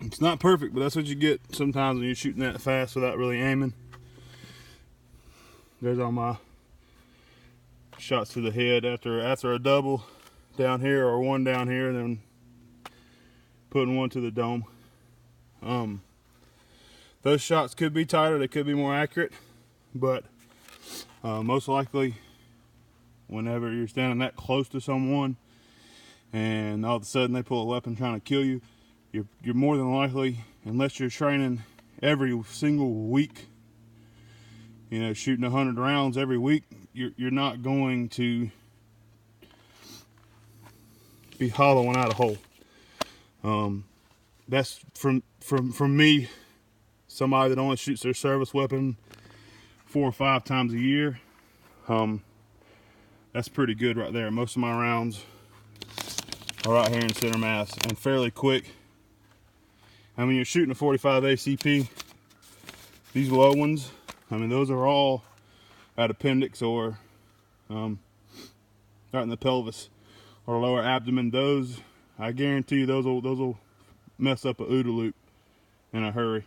It's not perfect, but that's what you get sometimes when you're shooting that fast without really aiming. There's all my shots to the head after a double down here or one down here, and then putting one to the dome. Those shots could be tighter, they could be more accurate, but most likely whenever you're standing that close to someone and all of a sudden they pull a weapon trying to kill you, you're more than likely, unless you're training every single week, you know, shooting 100 rounds every week, you're not going to be hollowing out a hole. That's from me, somebody that only shoots their service weapon 4 or 5 times a year. That's pretty good right there. Most of my rounds are right here in center mass and fairly quick. I mean, you're shooting a 45 ACP. These low ones, I mean, those are all at appendix or right in the pelvis or lower abdomen. Those, I guarantee you, those will mess up a OODA loop in a hurry.